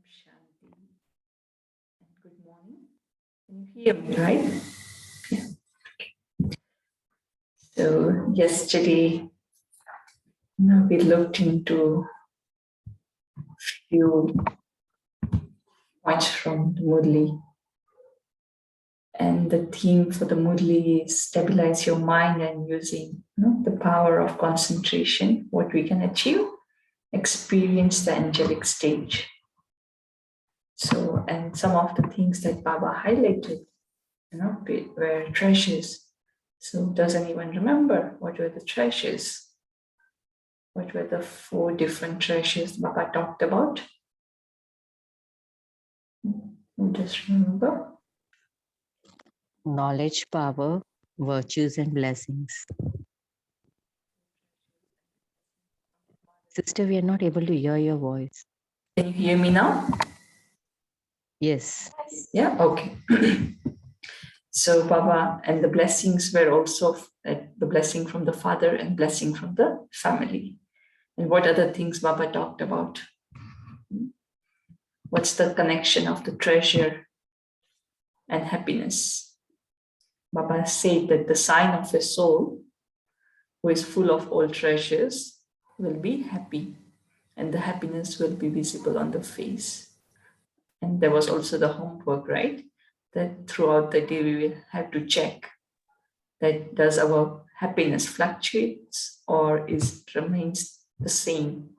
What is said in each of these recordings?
Shanti. And good morning. Can you hear me, right? Yeah. So yesterday, we looked into a few points from the Murli. And the theme for the Murli is stabilize your mind and using the power of concentration, what we can achieve, experience the angelic stage. So, and some of the things that Baba highlighted, were treasures. So does anyone remember what were the treasures? What were the 4 different treasures Baba talked about? Who does remember? Knowledge, power, virtues, and blessings. Sister, we are not able to hear your voice. Can you hear me now? Yes. Yeah, okay. So Baba, and the blessings were also the blessing from the father and blessing from the family. And what other things Baba talked about? What's the connection of the treasure and happiness? Baba said that the sign of a soul who is full of all treasures will be happy, and the happiness will be visible on the face. And there was also the homework, right? That throughout the day we will have to check that does our happiness fluctuates or remains the same.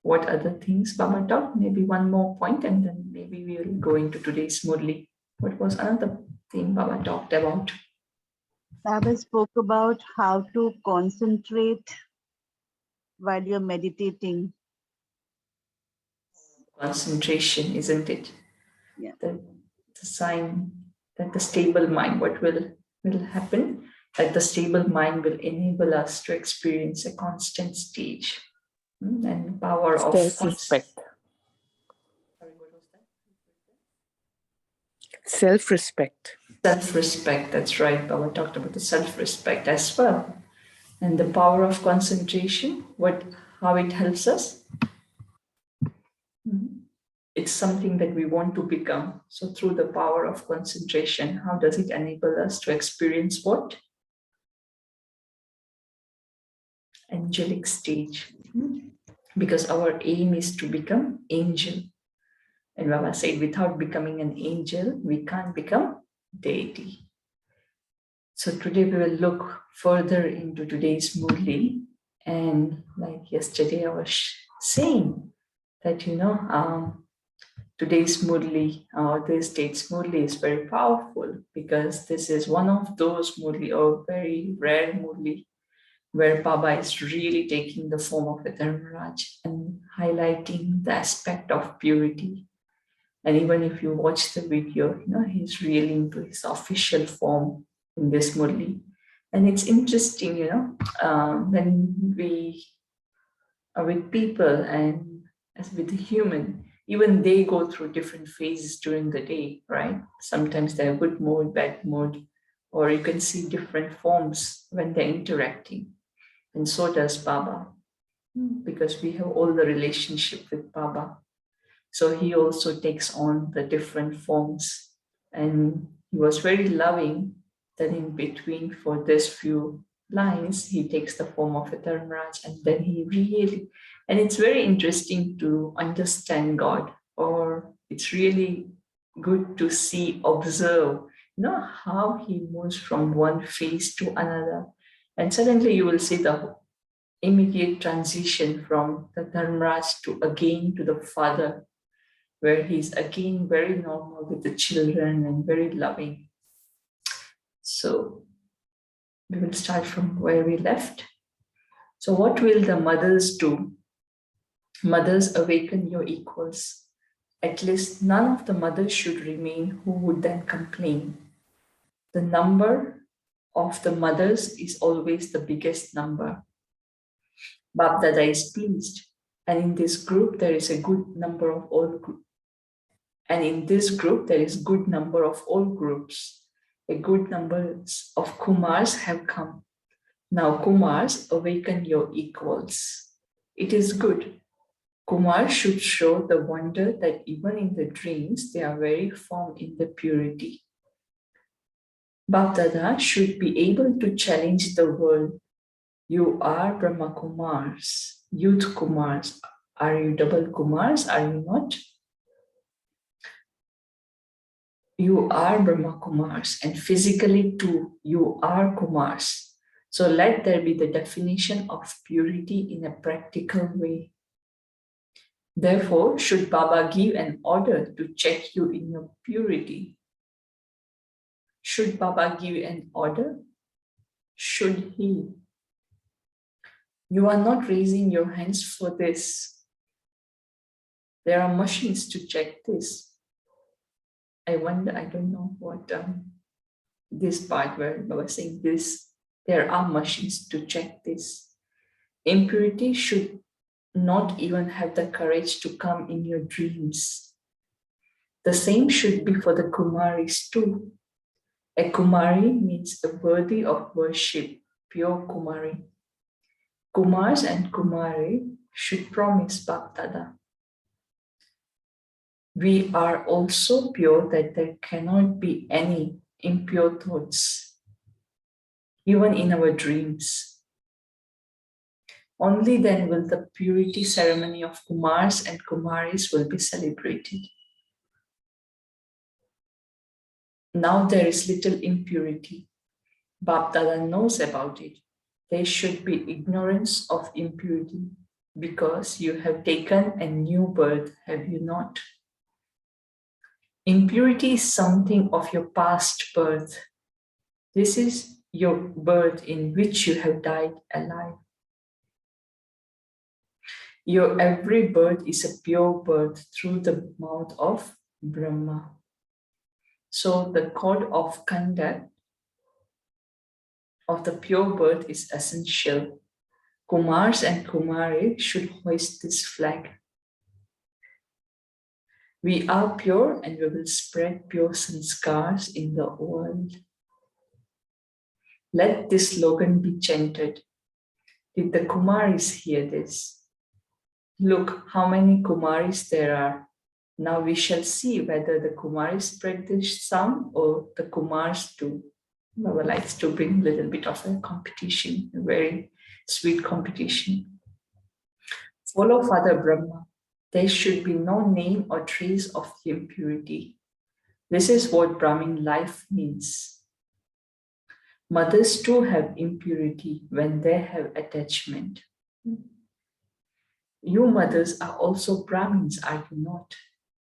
What other things Baba talked? Maybe one more point and then maybe we will go into today's Murli. What was another thing Baba talked about? Baba spoke about how to concentrate while you're meditating. Concentration, isn't it? Yeah. The sign that the stable mind, what will happen? That the stable mind will enable us to experience a constant stage and power of self-respect. Sorry, what was that? Self-respect. Self-respect, that's right. Baba talked about the self-respect as well. And the power of concentration, how it helps us. It's something that we want to become. So through the power of concentration, how does it enable us to experience what? Angelic stage. Because our aim is to become angel. And Baba said, without becoming an angel, we can't become deity. So today we will look further into today's Murli. And like yesterday, I was saying that, today's Murli, this date's Murli is very powerful because this is one of those Murli, or very rare Murli, where Baba is really taking the form of a Dharmaraj and highlighting the aspect of purity. And even if you watch the video, he's really into his official form in this Murli. And it's interesting, when we are with people and as with the human, even they go through different phases during the day, right? Sometimes they're good mood, bad mood, or you can see different forms when they're interacting. And so does Baba, because we have all the relationship with Baba. So he also takes on the different forms. And he was very loving that in between for this few lines, he takes the form of a Dharmaraj, and then and it's very interesting to understand God, or it's really good to observe, how he moves from one phase to another. And suddenly you will see the immediate transition from the Dharmaraj to the father, where he's again very normal with the children and very loving. So we will start from where we left. So what will the mothers do? Mothers, awaken your equals. At least none of the mothers should remain who would then complain. The number of the mothers is always the biggest number. Bab Dada is pleased. And in this group, there is a good number of all groups. And in this group, there is good number of all groups. A good number of Kumars have come. Now, Kumars, awaken your equals. It is good. Kumar should show the wonder that even in the dreams, they are very firm in the purity. Bapdada should be able to challenge the world. You are Brahma Kumars, youth Kumars. Are you double Kumars? Are you not? You are Brahma Kumars, and physically too, you are Kumars. So let there be the definition of purity in a practical way. Therefore, should Baba give an order to check you in your purity? Should Baba give an order? Should he? You are not raising your hands for this. There are machines to check this. I wonder, I don't know what this part where Baba was saying this, there are machines to check this. Impurity should not even have the courage to come in your dreams. The same should be for the Kumaris too. A Kumari means a worthy of worship, pure Kumari. Kumars and Kumari should promise Bhaktada. We are also pure that there cannot be any impure thoughts, even in our dreams. Only then will the purity ceremony of Kumars and Kumaris will be celebrated. Now there is little impurity. Bapdada knows about it. There should be ignorance of impurity because you have taken a new birth, have you not? Impurity is something of your past birth. This is your birth in which you have died alive. Your every birth is a pure birth through the mouth of Brahma. So the code of conduct of the pure birth is essential. Kumars and Kumari should hoist this flag. We are pure and we will spread pure sanskars in the world. Let this slogan be chanted. Did the Kumaris hear this? Look how many Kumaris there are. Now we shall see whether the Kumaris spread this sound or the Kumars do. Baba likes to bring a little bit of a competition, a very sweet competition. Follow Father Brahma. There should be no name or trace of impurity. This is what Brahmin life means. Mothers too have impurity when they have attachment. You mothers are also Brahmins, are you not?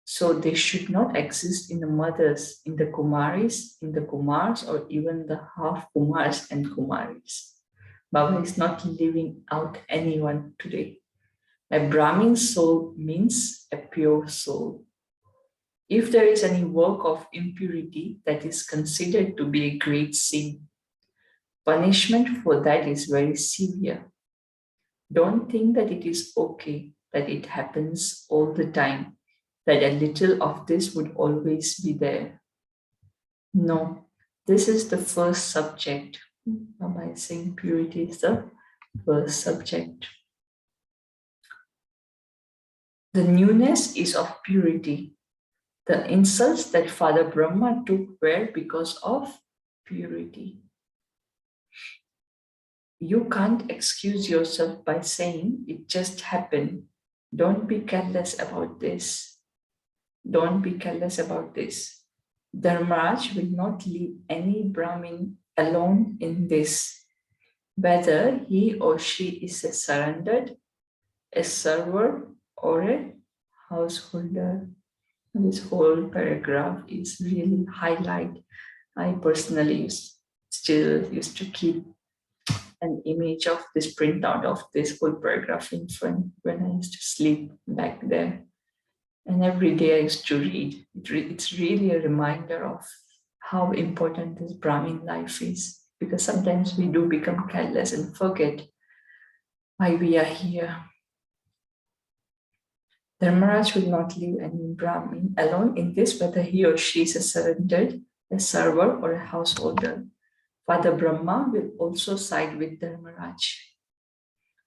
So they should not exist in the mothers, in the Kumaris, in the Kumars, or even the half Kumars and Kumaris. Baba is not leaving out anyone today. A Brahmin soul means a pure soul. If there is any work of impurity, that is considered to be a great sin. Punishment for that is very severe. Don't think that it is okay, that it happens all the time, that a little of this would always be there. No, this is the first subject. Baba is saying purity is the first subject. The newness is of purity. The insults that Father Brahma took were because of purity. You can't excuse yourself by saying it just happened. Don't be careless about this. Don't be careless about this. Dharmaraj will not leave any Brahmin alone in this. Whether he or she is a surrendered, a server, or a householder. This whole paragraph is really highlight. I personally still used to keep an image of this printout of this whole paragraph in front when I used to sleep back there. And every day I used to read. It's really a reminder of how important this Brahmin life is, because sometimes we do become careless and forget why we are here. Dharmaraj will not leave any Brahmin alone in this, whether he or she is a surrendered, a server, or a householder. Father Brahma will also side with Dharmaraj.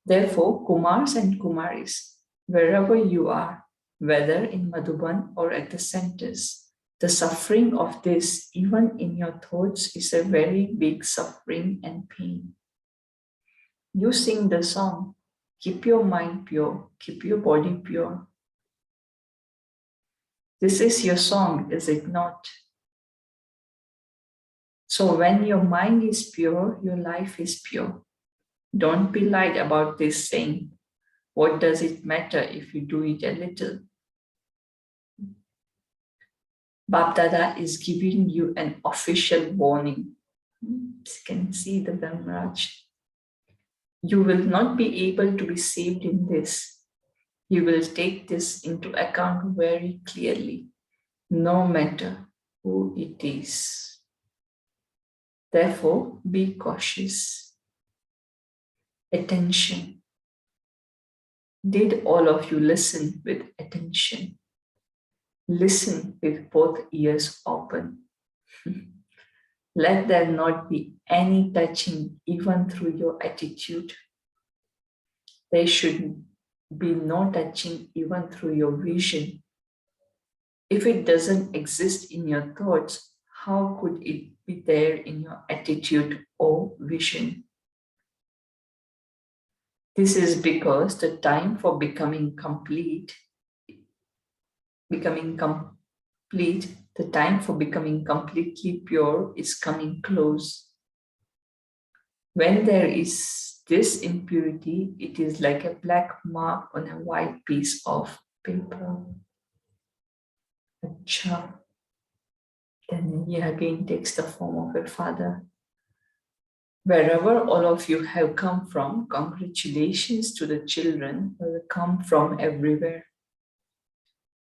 Therefore, Kumars and Kumaris, Wherever you are, whether in Madhuban or at the centers, the suffering of this, even in your thoughts, is a very big suffering and pain. You sing the song, keep your mind pure, keep your body pure. This is your song, is it not? So when your mind is pure, your life is pure. Don't be light about this saying. What does it matter if you do it a little? Bapdada is giving you an official warning. You can see the Brahmaraj. You will not be able to be saved in this. You will take this into account very clearly, no matter who it is. Therefore, be cautious. Attention. Did all of you listen with attention? Listen with both ears open. Let there not be any touching even through your attitude. There should be no touching even through your vision. If it doesn't exist in your thoughts, how could it be there in your attitude or vision? This is because the time for becoming complete, the time for becoming completely pure is coming close. When there is this impurity, it is like a black mark on a white piece of paper. Acha. Then he again takes the form of a father. Wherever all of you have come from, congratulations to the children who will come from everywhere.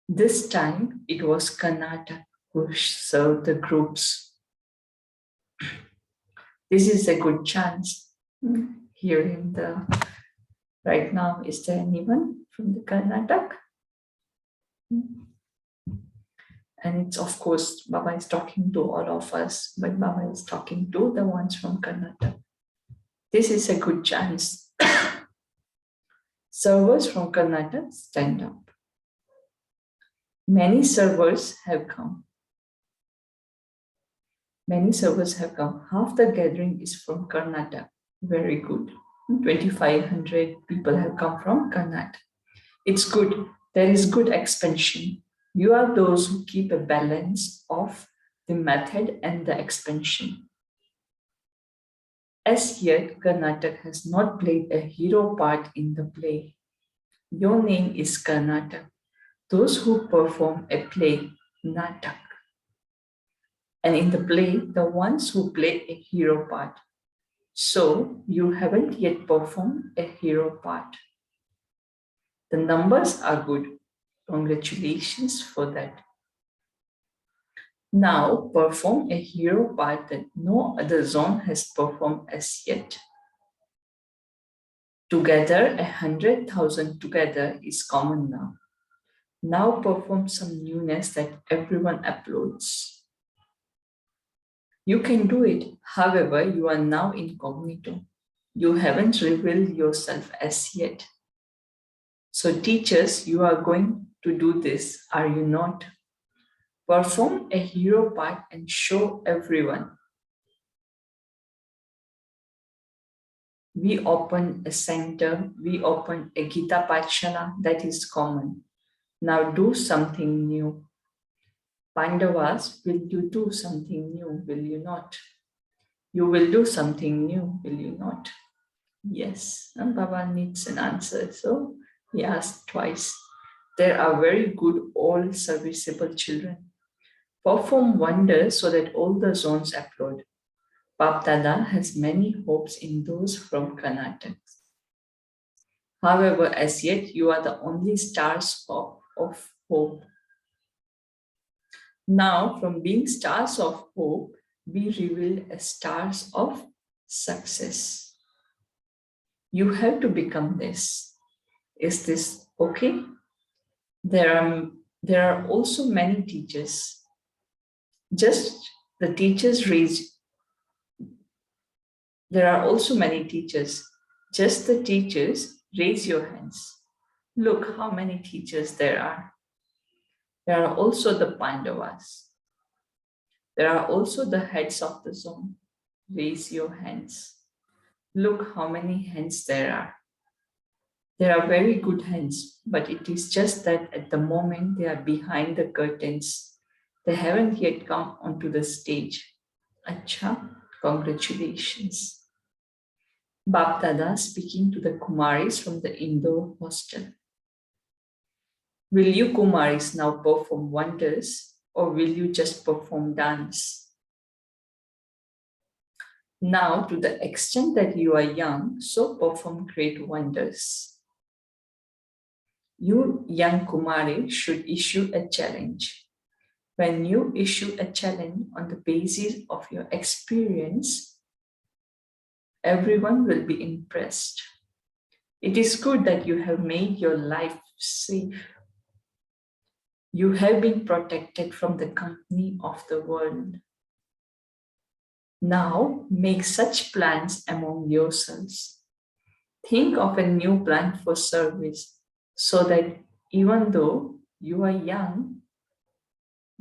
This time it was Karnataka who served the groups. This is a good chance. Here in the right now, is there anyone from the Karnataka? And it's of course, Baba is talking to all of us, but Baba is talking to the ones from Karnataka. This is a good chance. Servers from Karnataka, stand up. Many servers have come. Many servers have come. Half the gathering is from Karnataka. Very good. 2,500 people have come from Karnataka. It's good. There is good expansion. You are those who keep a balance of the method and the expansion. As yet, Karnataka has not played a hero part in the play. Your name is Karnataka. Those who perform a play, Natak. And in the play, the ones who play a hero part. So you haven't yet performed a hero part. The numbers are good. Congratulations for that. Now perform a hero part that no other zone has performed as yet. Together, 100,000 together is common now. Now perform some newness that everyone applauds. You can do it. However, you are now incognito. You haven't revealed yourself as yet. So teachers, you are going to do this, are you not? Perform a hero part and show everyone. We open a center, we open a Gita Patshala, that is common. Now do something new. Pandavas, will you do something new, will you not? You will do something new, will you not? Yes, and Baba needs an answer, so he asked twice. There are very good, all serviceable children. Perform wonders so that all the zones applaud. Bapdada has many hopes in those from Karnataka. However, as yet, you are the only stars of hope. Now, from being stars of hope, be revealed as stars of success. You have to become this. Is this okay? There are also many teachers. Just the teachers raise. There are also many teachers. Just the teachers raise your hands. Look how many teachers there are. There are also the Pandavas. There are also the heads of the zone. Raise your hands. Look how many hands there are. There are very good hands, but it is just that at the moment they are behind the curtains. They haven't yet come onto the stage. Acha, congratulations. Bapdada speaking to the Kumaris from the Indore hostel. Will you Kumaris now perform wonders, or will you just perform dance? Now, to the extent that you are young, so perform great wonders. You, young Kumari, should issue a challenge. When you issue a challenge on the basis of your experience, everyone will be impressed. It is good that you have made your life safe. You have been protected from the company of the world. Now make such plans among yourselves. Think of a new plan for service so that even though you are young,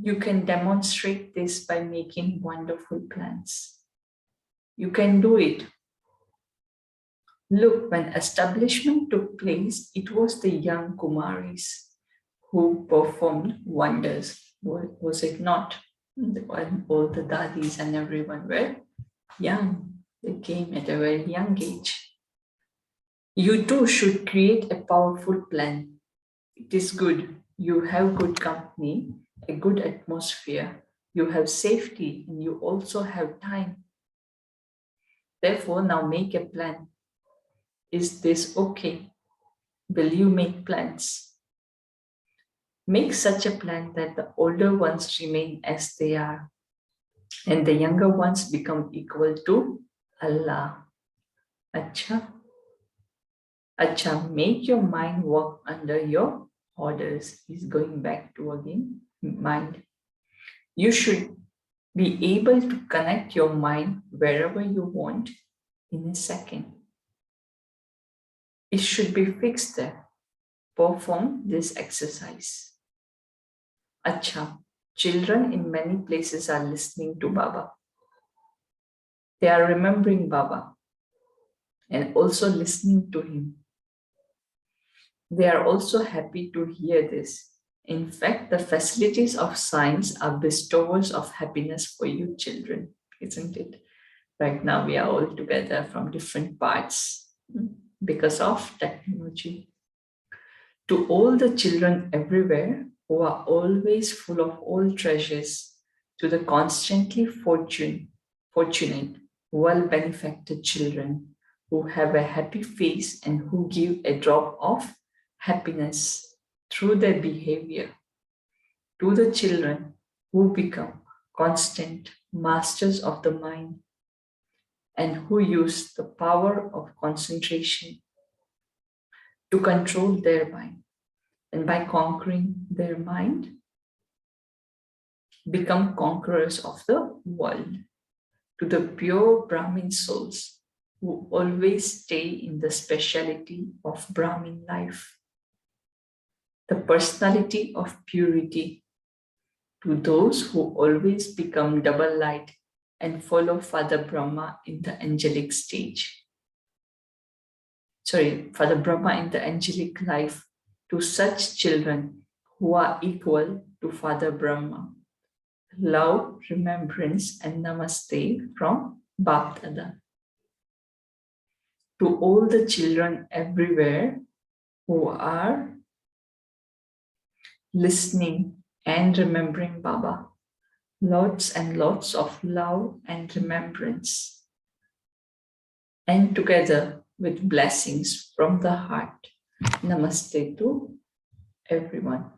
you can demonstrate this by making wonderful plans. You can do it. Look, when establishment took place, it was the young Kumaris who performed wonders. Was it not? When all the dadis and everyone were young. They came at a very young age. You too should create a powerful plan. It is good. You have good company, a good atmosphere. You have safety and you also have time. Therefore, now make a plan. Is this okay? Will you make plans? Make such a plan that the older ones remain as they are and the younger ones become equal to Allah. Acha. Acha, make your mind work under your orders. He's going back to again mind. You should be able to connect your mind wherever you want in a second. It should be fixed there. Perform this exercise. Acha, children in many places are listening to Baba. They are remembering Baba and also listening to him. They are also happy to hear this. In fact, the facilities of science are bestowers of happiness for you children, isn't it? Right now we are all together from different parts because of technology. To all the children everywhere who are always full of all treasures, to the constantly fortunate, well-benefacted children who have a happy face and who give a drop of happiness through their behavior, to the children who become constant masters of the mind and who use the power of concentration to control their mind, and by conquering their mind, become conquerors of the world. To the pure Brahmin souls who always stay in the speciality of Brahmin life, the personality of purity, to those who always become double light and follow Father Brahma in the angelic stage. Father Brahma in the angelic life, to such children who are equal to Father Brahma. Love, remembrance, and namaste from Bapdada. To all the children everywhere who are listening and remembering Baba. Lots and lots of love and remembrance. And together with blessings from the heart. Namaste to everyone.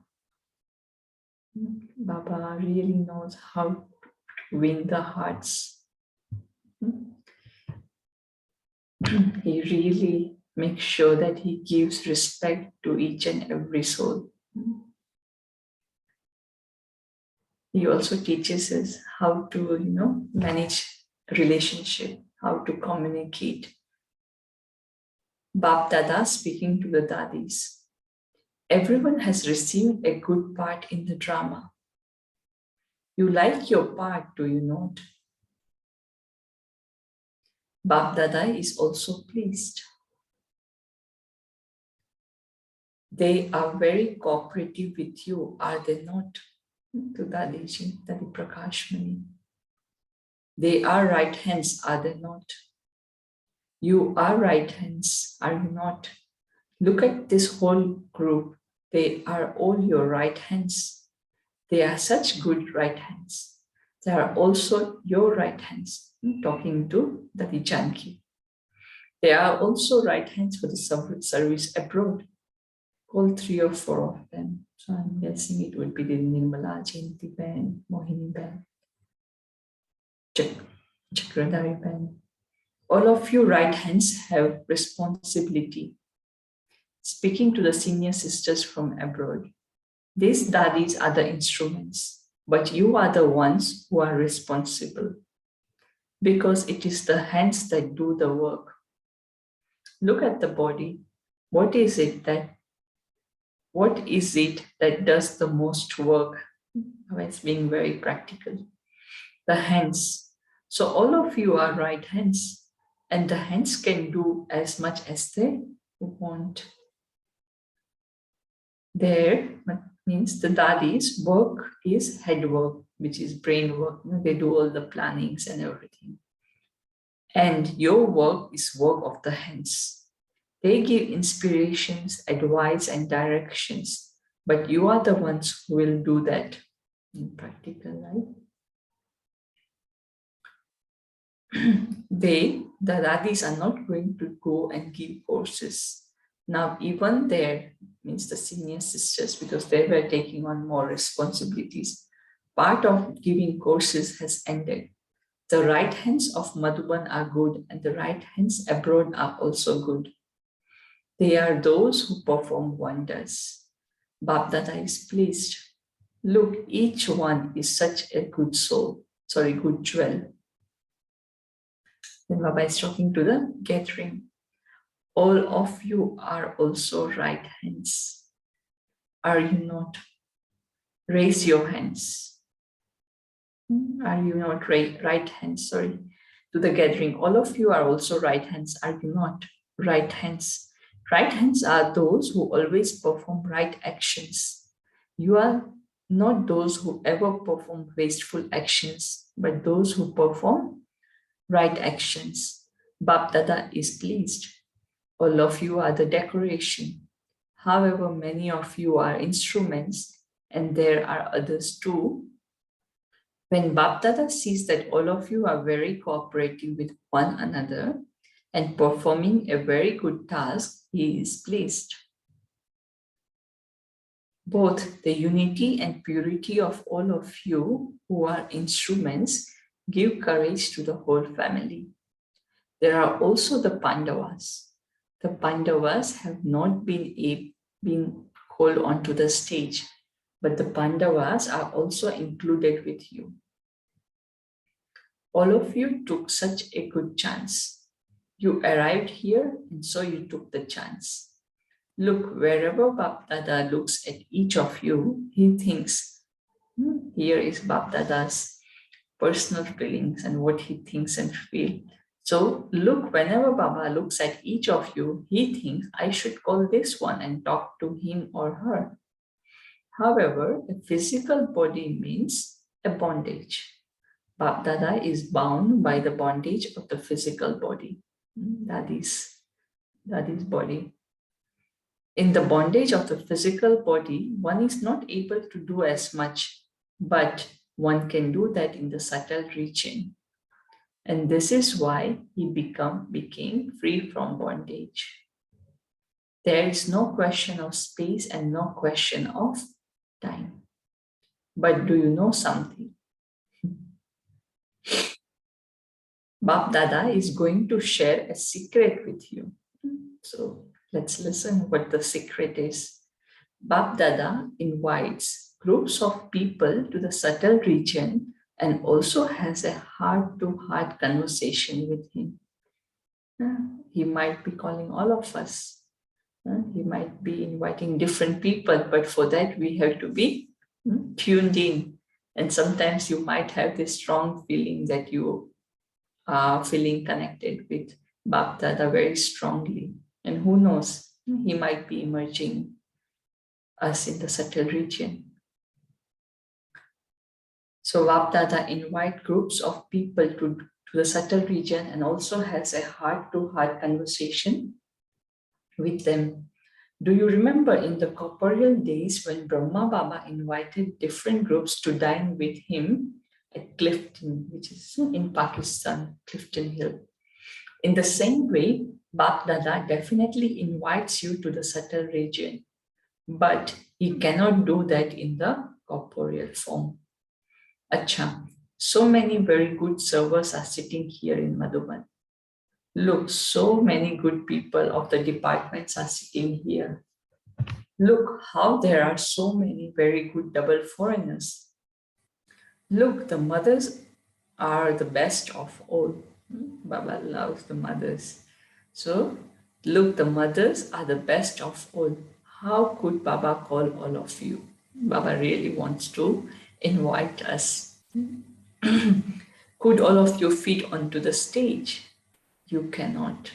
Baba really knows how to win the hearts. He really makes sure that he gives respect to each and every soul. He also teaches us how to, manage relationship, how to communicate. Bap Dada speaking to the Dadis. Everyone has received a good part in the drama. You like your part, do you not? Bap Dada is also pleased. They are very cooperative with you, are they not? To Dadiji, Dadi Prakashmani. They are right hands, are they not? You are right hands, are you not? Look at this whole group. They are all your right hands. They are such good right hands. They are also your right hands. I'm talking to Dadi Janki. They are also right hands for the service abroad. All 3 or 4 of them. So I'm guessing it would be the Nirmala, Jayanti Ben, Mohini Ben, Chakradari Ben. All of you right hands have responsibility. Speaking to the senior sisters from abroad, these daddies are the instruments, but you are the ones who are responsible because it is the hands that do the work. Look at the body. What is it that does the most work? It's being very practical. The hands. So all of you are right hands, and the hands can do as much as they want. There means the daddies' work is head work, which is brain work. They do all the plannings and everything. And your work is work of the hands. They give inspirations, advice, and directions, but you are the ones who will do that in practical life. The daddies are not going to go and give courses. Now, even there means the senior sisters, because they were taking on more responsibilities, part of giving courses has ended. The right hands of Madhuban are good, and the right hands abroad are also good. They are those who perform wonders. Bap Dada is pleased. Look, each one is such a good soul, good jewel. Then Baba is talking to the gathering. All of you are also right hands. Are you not? Raise your hands. Are you not right hands? To the gathering. All of you are also right hands. Are you not? Right hands. Right hands are those who always perform right actions. You are not those who ever perform wasteful actions, but those who perform right actions. Bap Dada is pleased. All of you are the decoration. However, many of you are instruments, and there are others too. When Bap Dada sees that all of you are very cooperative with one another and performing a very good task, he is pleased. Both the unity and purity of all of you who are instruments give courage to the whole family. There are also the Pandavas. The Pandavas have not been called onto the stage, but the Pandavas are also included with you. All of you took such a good chance. You arrived here, and so you took the chance. Look, wherever Bap Dada looks at each of you, he thinks, here is Bap Dada's personal feelings and what he thinks and feels. So look, whenever Baba looks at each of you, he thinks, I should call this one and talk to him or her. However, a physical body means a bondage. Bap Dada is bound by the bondage of the physical body. That is body. In the bondage of the physical body, one is not able to do as much, but one can do that in the subtle region. And this is why he became free from bondage. There is no question of space and no question of time. But do you know something? Bap Dada is going to share a secret with you. So let's listen what the secret is. Bap Dada invites groups of people to the subtle region and also has a heart-to-heart conversation with him. He might be calling all of us. He might be inviting different people, but for that we have to be tuned in. And sometimes you might have this strong feeling that you are feeling connected with Bap Dada very strongly. And who knows, he might be emerging us in the subtle region. So Bap Dada invite groups of people to the subtle region and also has a heart-to-heart conversation with them. Do you remember in the corporeal days when Brahma Baba invited different groups to dine with him at Clifton, which is in Pakistan, Clifton Hill? In the same way, Bap Dada definitely invites you to the subtle region, but he cannot do that in the corporeal form. Acha, so many very good servers are sitting here in Madhuban. Look, so many good people of the departments are sitting here. Look how there are so many very good double foreigners. Look, the mothers are the best of all. Baba loves the mothers. So, look, the mothers are the best of all. How could Baba call all of you? Baba really wants to invite us. Could all of you fit onto the stage? You cannot.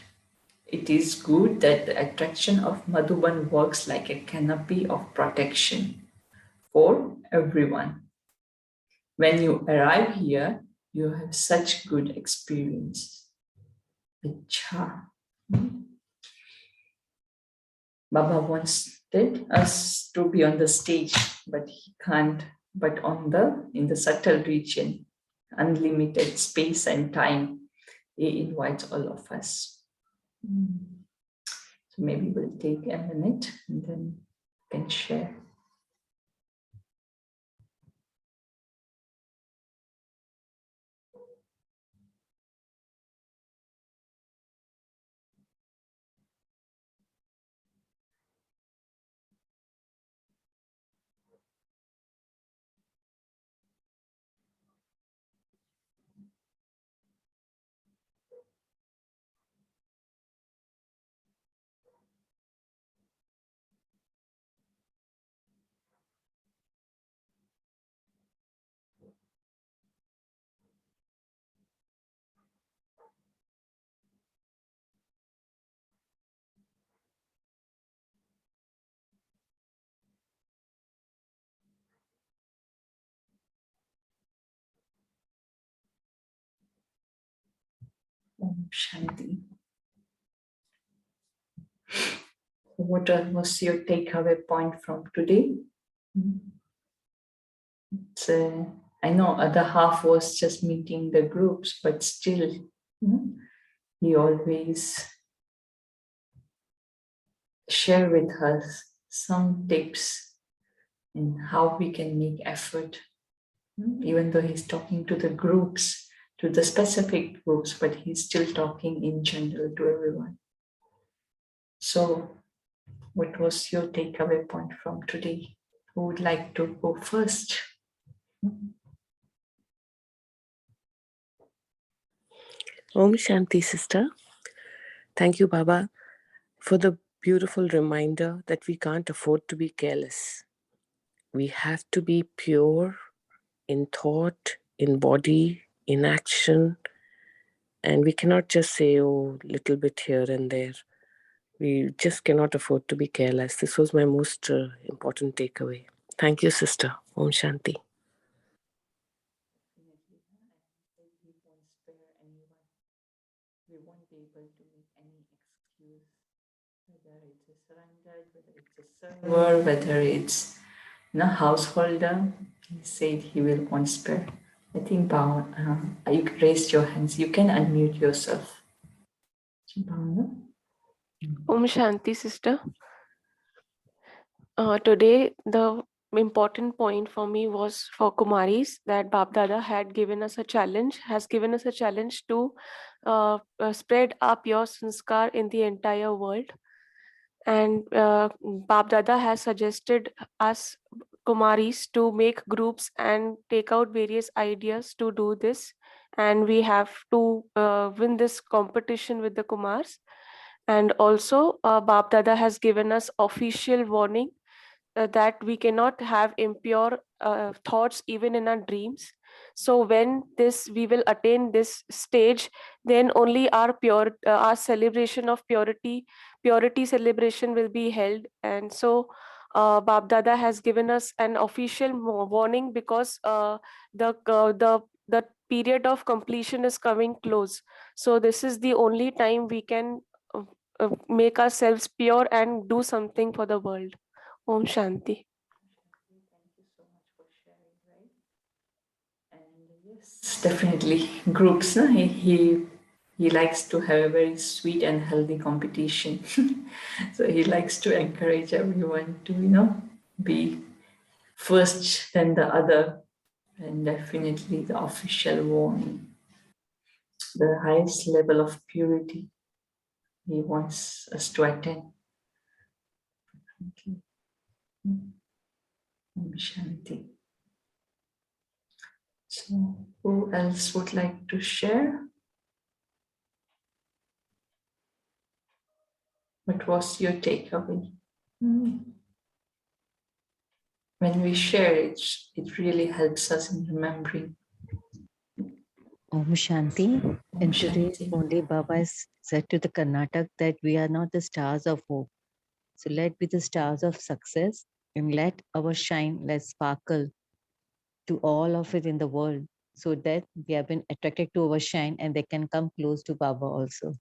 It is good that the attraction of Madhuban works like a canopy of protection for everyone. When you arrive here, you have such good experience. Acha. Baba wanted us to be on the stage, but he can't. But in the subtle region, unlimited space and time, he invites all of us. So maybe we'll take a minute and then we can share. Om Shanti. What was your takeaway point from today? I know other half was just meeting the groups, but still, he always share with us some tips in how we can make effort, even though he's talking to the groups, to the specific groups, but he's still talking in general to everyone. So, what was your takeaway point from today? Who would like to go first? Om Shanti, sister. Thank you, Baba, for the beautiful reminder that we can't afford to be careless. We have to be pure in thought, in body, in action, and we cannot just say, oh, little bit here and there. We just cannot afford to be careless. This was my most important takeaway. Thank you, sister. Om Shanti. We won't be able to make any excuse, whether it's a surrendered, whether it's a server, whether it's a householder. He said he will not spare. I think you raised your hands. You can unmute yourself. Om Shanti, sister. Today, the important point for me was for Kumaris that Bab Dada has given us a challenge to spread our pure sanskar in the entire world. And Bab Dada has suggested us Kumaris to make groups and take out various ideas to do this. And we have to win this competition with the Kumars. And also, Bap Dada has given us official warning that we cannot have impure thoughts even in our dreams. So when we will attain this stage, then only our celebration of purity celebration will be held. And so Bap Dada has given us an official warning, because the period of completion is coming close. So this is the only time we can make ourselves pure and do something for the world. Om Shanti. Thank you so much for sharing, right? And yes, definitely groups. No? He likes to have a very sweet and healthy competition. So he likes to encourage everyone to, be first, then the other, and definitely the official warning. The highest level of purity he wants us to attain. Okay. Om Shanti. So, who else would like to share? What was your takeaway? When we share it, it really helps us in remembering. Om Shanti. In today's only Baba has said to the Karnataka that we are not the stars of hope. So let be the stars of success, and let our shine, let sparkle to all of it in the world, so that they have been attracted to our shine and they can come close to Baba also.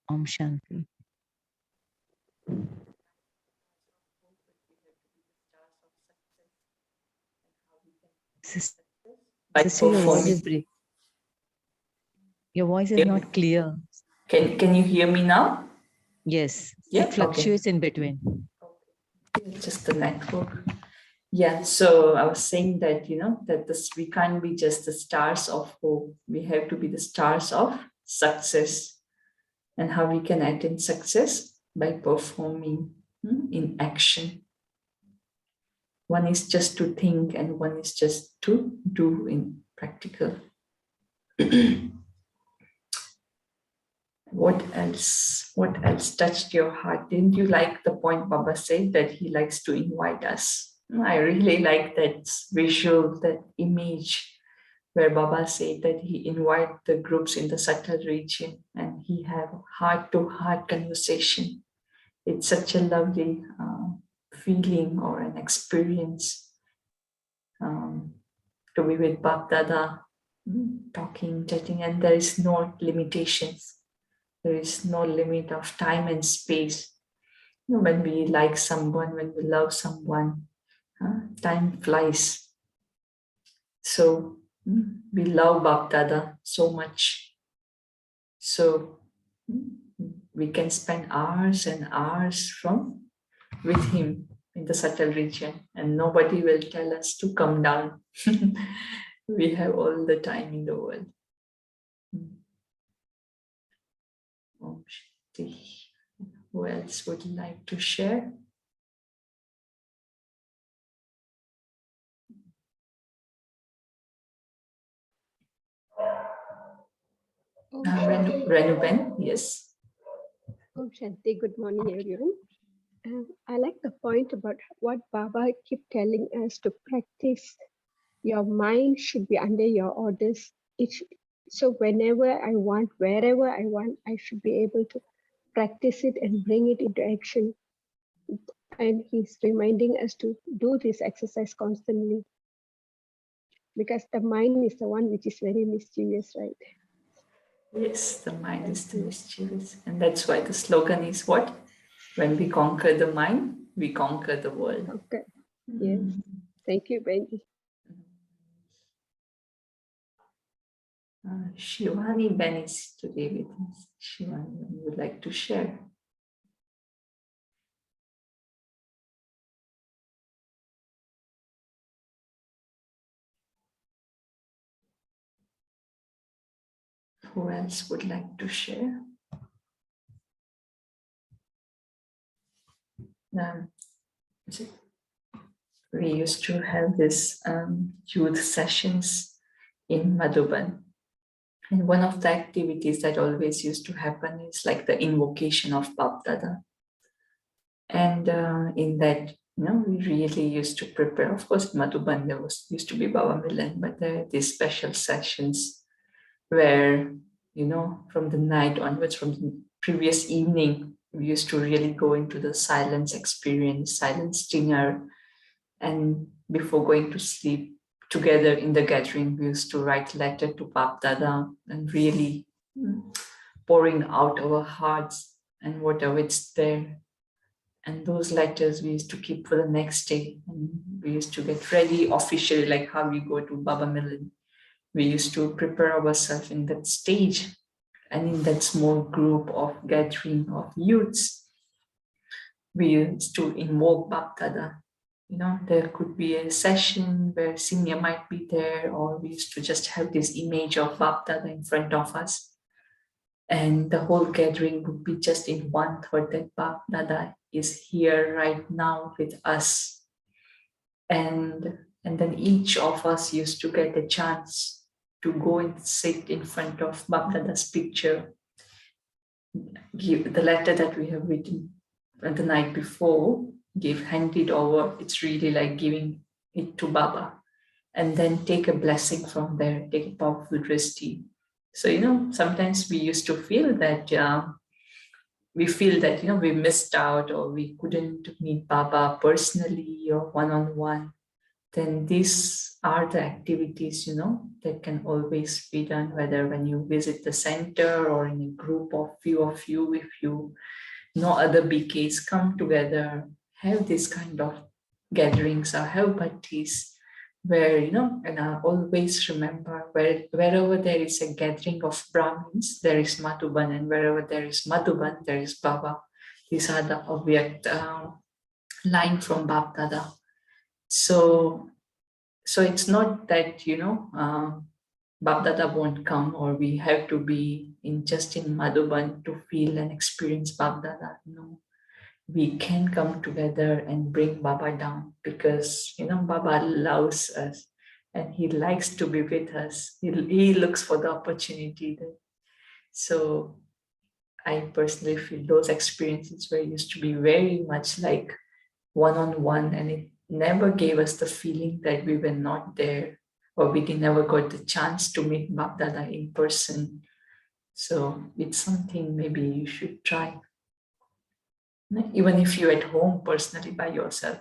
Om Shanti. Sister, your voice is break. Your voice is not clear. Can you hear me now? Yes, Yeah, it fluctuates in between. It's just the network. Yeah, so I was saying that, that we can't be just the stars of hope. We have to be the stars of success. And how we can attain success? By performing in action. One is just to think and one is just to do in practical. What else touched your heart? Didn't you like the point Baba said that he likes to invite us? I really like that visual, that image where Baba said that he invite the groups in the subtle region and he have heart-to-heart conversation. It's such a lovely feeling or an experience to be with Bab Dada, talking, chatting, and there is no limitations. There is no limit of time and space. When we like someone, when we love someone, time flies. So we love Bab Dada so much. So we can spend hours and hours with him in the subtle region, and nobody will tell us to come down. We have all the time in the world. Who else would like to share? Renuben, yes. Om Shanti, good morning everyone. I like the point about what Baba keep telling us to practice. Your mind should be under your orders. So whenever I want, wherever I want, I should be able to practice it and bring it into action. And he's reminding us to do this exercise constantly, because the mind is the one which is very mischievous, right? Yes, the mind is the mischievous. And that's why the slogan is what? When we conquer the mind, we conquer the world. Okay. Yes. Thank you, Benji. Shivani Ben is today with us. Shivani, you would like to share? Who else would like to share? We used to have this youth sessions in Madhuban. And one of the activities that always used to happen is like the invocation of Bap Dada. And in that, we really used to prepare. Of course, Madhuban, there used to be Baba Milan, but there are these special sessions where, from the night onwards, from the previous evening, we used to really go into the silence experience, silence dinner. And before going to sleep, together in the gathering, we used to write letter to Bap Dada and really pouring out our hearts and whatever it's there. And those letters we used to keep for the next day. And we used to get ready officially, like how we go to Baba Milan. We used to prepare ourselves in that stage and in that small group of gathering of youths. We used to invoke Bap Dada. There could be a session where senior might be there, or we used to just have this image of Bap Dada in front of us. And the whole gathering would be just in one thought that Bap Dada is here right now with us. And then each of us used to get a chance to go and sit in front of Bap Dada's picture, give the letter that we have written the night before, hand it over. It's really like giving it to Baba, and then take a blessing from there, take a powerful drishti. So, sometimes we used to feel that we missed out, or we couldn't meet Baba personally or one-on-one. Then these are the activities, that can always be done, whether when you visit the center or in a group of few of you, if you know other BKs, come together, have this kind of gatherings or have bhattis where, and I always remember wherever there is a gathering of Brahmins, there is Madhuban, and wherever there is Madhuban, there is Baba. These are the obvious line from Bap Dada. So it's not that, Bap Dada won't come, or we have to be in Madhuban to feel and experience Bap Dada. No, we can come together and bring Baba down, because, Baba loves us and he likes to be with us. He looks for the opportunity there. So I personally feel those experiences were used to be very much like one-on-one, and it never gave us the feeling that we were not there, or we never got the chance to meet Bap Dada in person. So it's something maybe you should try. Even if you're at home personally by yourself,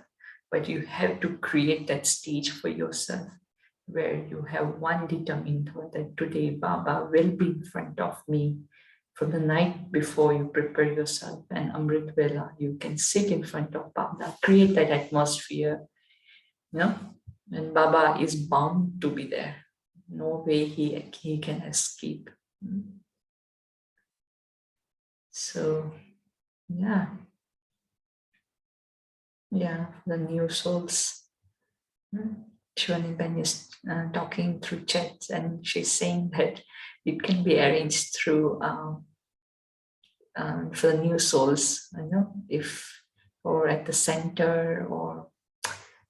but you have to create that stage for yourself where you have one determined thought that today Baba will be in front of me. From the night before, you prepare yourself, and Amrit Vela, you can sit in front of Baba, create that atmosphere, and Baba is bound to be there. No way he can escape. So, yeah, the new souls. Churning Ben is talking through chat, and she's saying that it can be arranged through for the new souls, or at the center or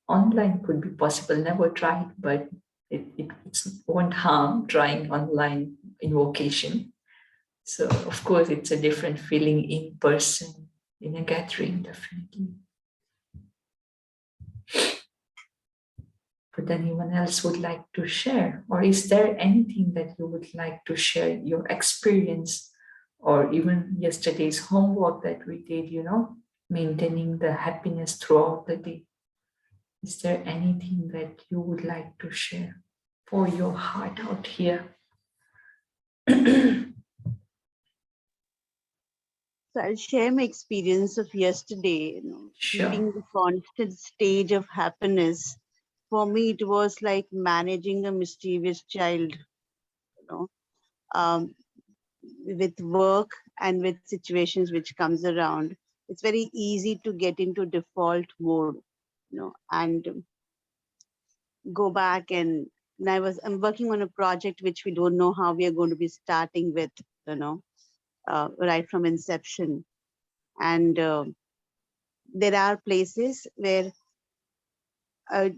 online could be possible. Never tried, but it won't harm trying online invocation. So of course it's a different feeling in person, in a gathering, definitely. Would anyone else would like to share? Or is there anything that you would like to share, your experience, or even yesterday's homework that we did, maintaining the happiness throughout the day? Is there anything that you would like to share? Pour your heart out here. So I'll share my experience of yesterday, Sure. keeping the constant stage of happiness. For me, it was like managing a mischievous child, with work and with situations which comes around. It's very easy to get into default mode, and go back. And I'm working on a project which we don't know how we are going to be starting with, right from inception. And there are places where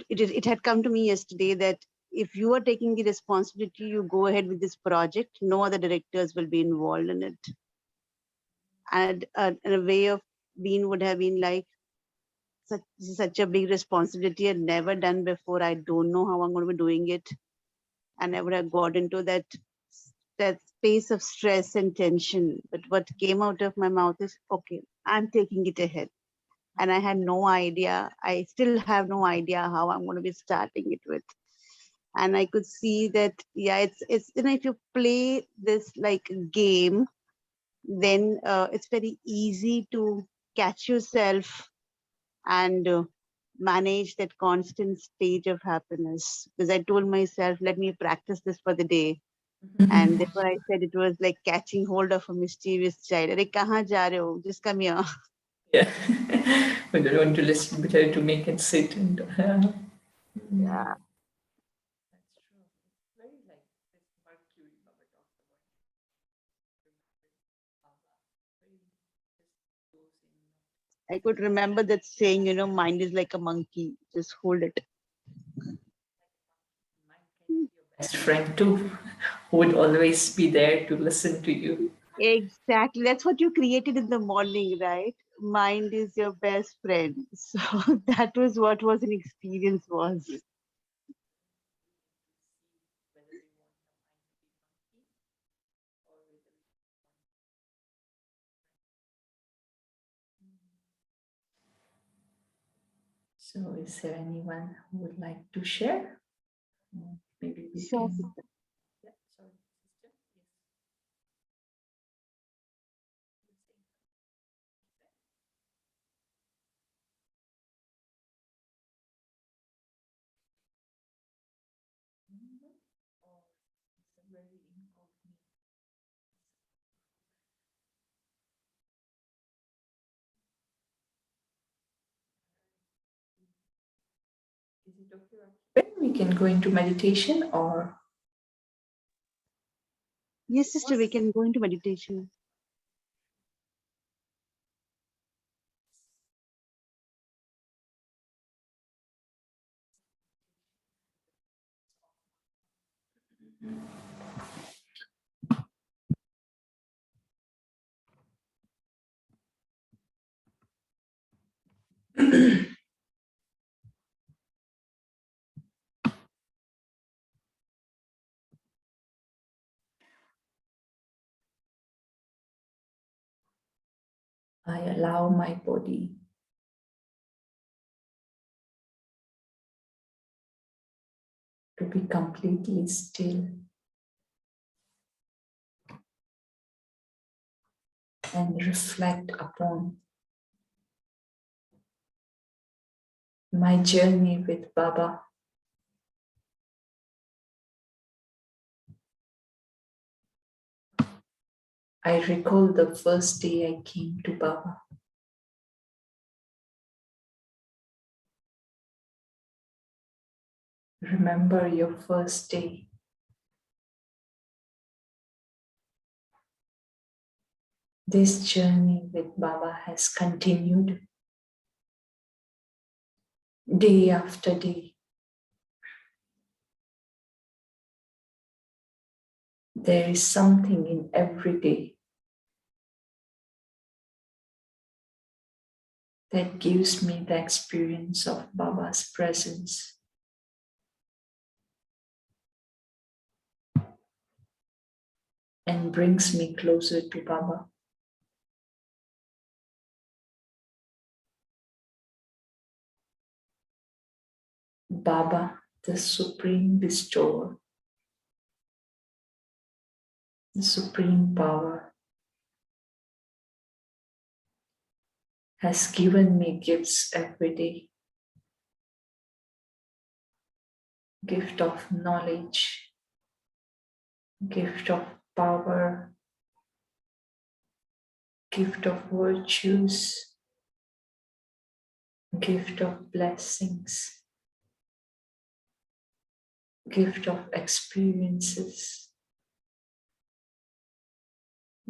it had come to me yesterday that if you are taking the responsibility, you go ahead with this project. No other directors will be involved in it. And a way of being would have been like, such a big responsibility I'd never done before. I don't know how I'm going to be doing it. And I would have got into that space of stress and tension. But what came out of my mouth is, okay, I'm taking it ahead. And I had no idea. I still have no idea how I'm going to be starting it with. And I could see that, yeah, it's if you play this like game, then it's very easy to catch yourself and manage that constant stage of happiness. Because I told myself, let me practice this for the day. And therefore I said it was like catching hold of a mischievous child. Arey, kahan ja rahe ho? Just come here. Yeah. We don't want to listen, but try to make it sit and Yeah. That's true. It's very like this Mercury Baba talks about. Very just goes in. I could remember that saying, mind is like a monkey. Just hold it. Mind can be your best friend too, who would always be there to listen to you. Exactly. That's what you created in the morning, right? Mind is your best friend. So that was what was an experience was. Whether they want the mind to be monkey or whether we So is there anyone who would like to share? Maybe we Sure. can. Yeah, sorry, sister. Yes. Or it's a very incognito. Is it okay? When we can go into meditation or Yes, sister, we can go into meditation. I allow my body to be completely still and reflect upon my journey with Baba. I recall the first day I came to Baba. Remember your first day. This journey with Baba has continued day after day. There is something in every day that gives me the experience of Baba's presence. And brings me closer to Baba. Baba, the supreme bestower, the supreme power, has given me gifts every day. Gift of knowledge, gift of power, gift of virtues, gift of blessings, gift of experiences,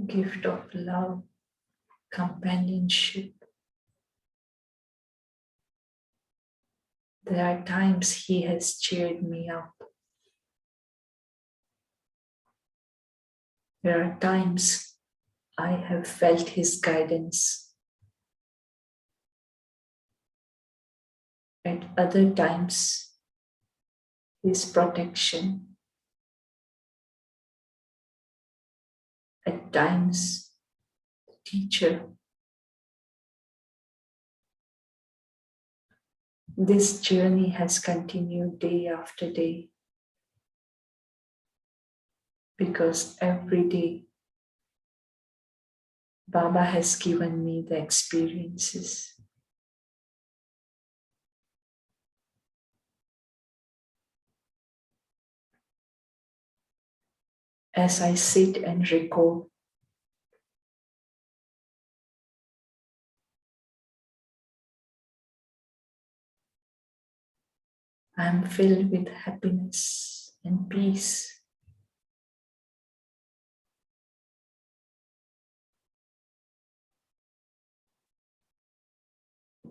gift of love, companionship. There are times he has cheered me up. There are times I have felt his guidance. At other times, his protection. At times, teacher. This journey has continued day after day because every day Baba has given me the experiences. As I sit and recall, I am filled with happiness and peace.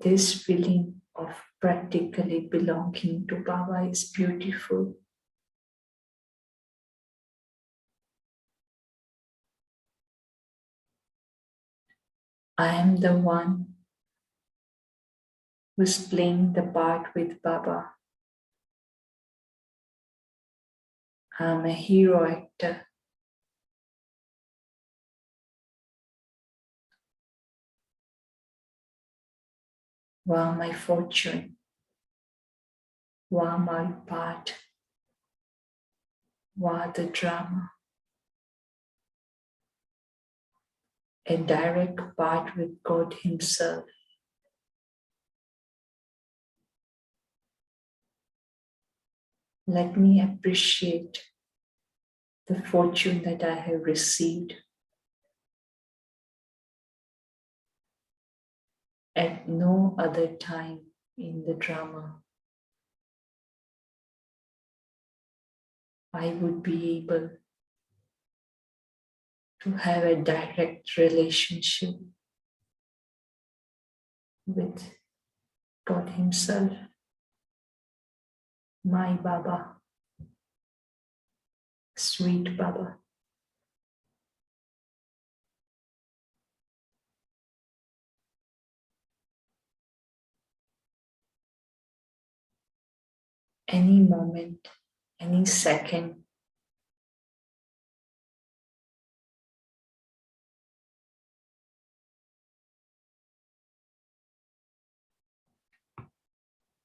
This feeling of practically belonging to Baba is beautiful. I am the one who's playing the part with Baba. I am a hero actor. Wow, my fortune. Wow, my part. Wow, the drama. A direct part with God Himself. Let me appreciate the fortune that I have received. At no other time in the drama, I would be able to have a direct relationship with God Himself, my Baba, sweet Baba. Any moment, any second,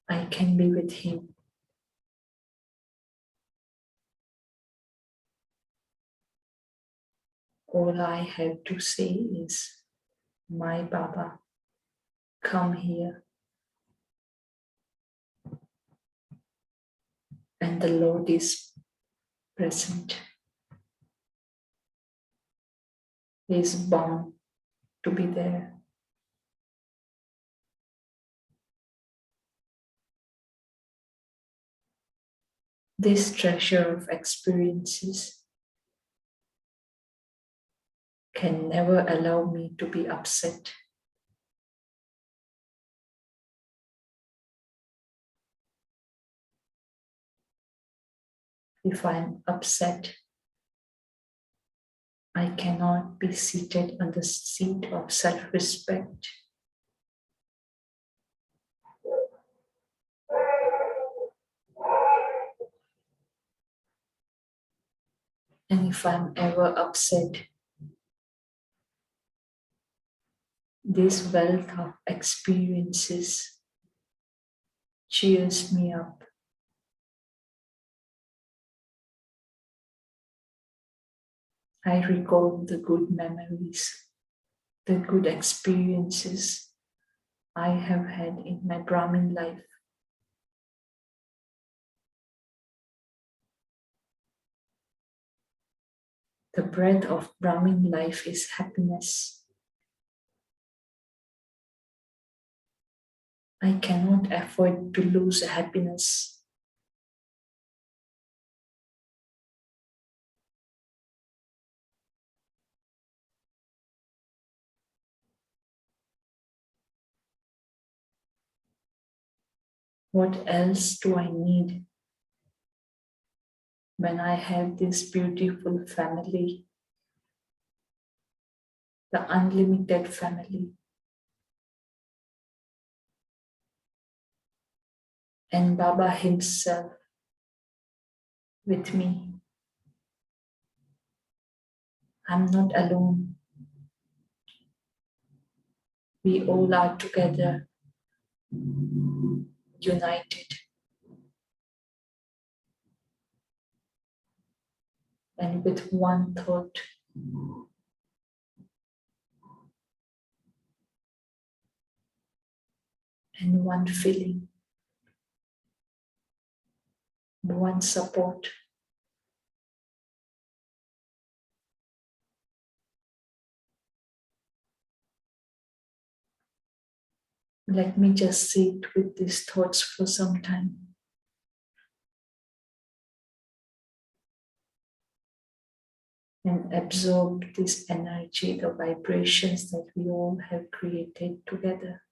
I can be with Him. All I have to say is, my Baba, come here. And the Lord is present. He is bound to be there. This treasure of experiences can never allow me to be upset. If I'm upset, I cannot be seated on the seat of self-respect. And if I'm ever upset, this wealth of experiences cheers me up. I recall the good memories, the good experiences I have had in my Brahmin life. The breath of Brahmin life is happiness. I cannot afford to lose happiness. What else do I need when I have this beautiful family the unlimited family, and Baba himself with me. I'm not alone. We all are together, united, and with one thought. And one feeling, one support. Let me just sit with these thoughts for some time. And absorb this energy, the vibrations that we all have created together.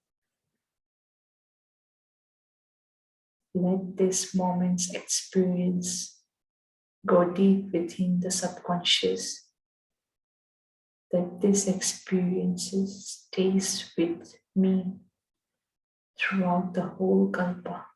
Let this moment's experience go deep within the subconscious, that this experience stays with me throughout the whole kalpa.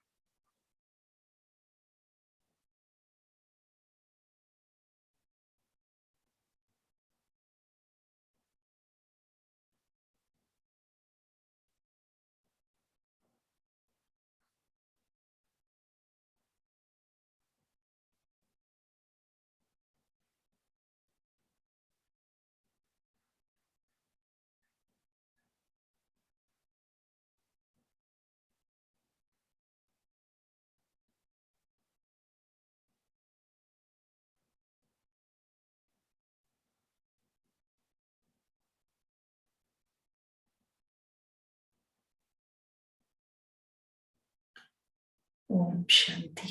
Om Shanti.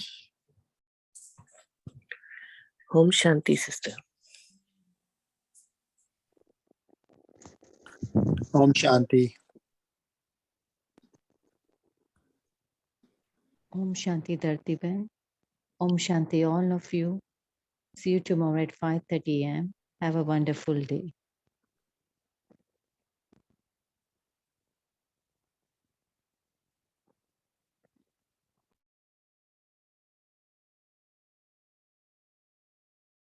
Om Shanti, sister. Om Shanti. Om Shanti Dhartiban. Om Shanti all of you. See you tomorrow at 5:30 a.m. Have a wonderful day.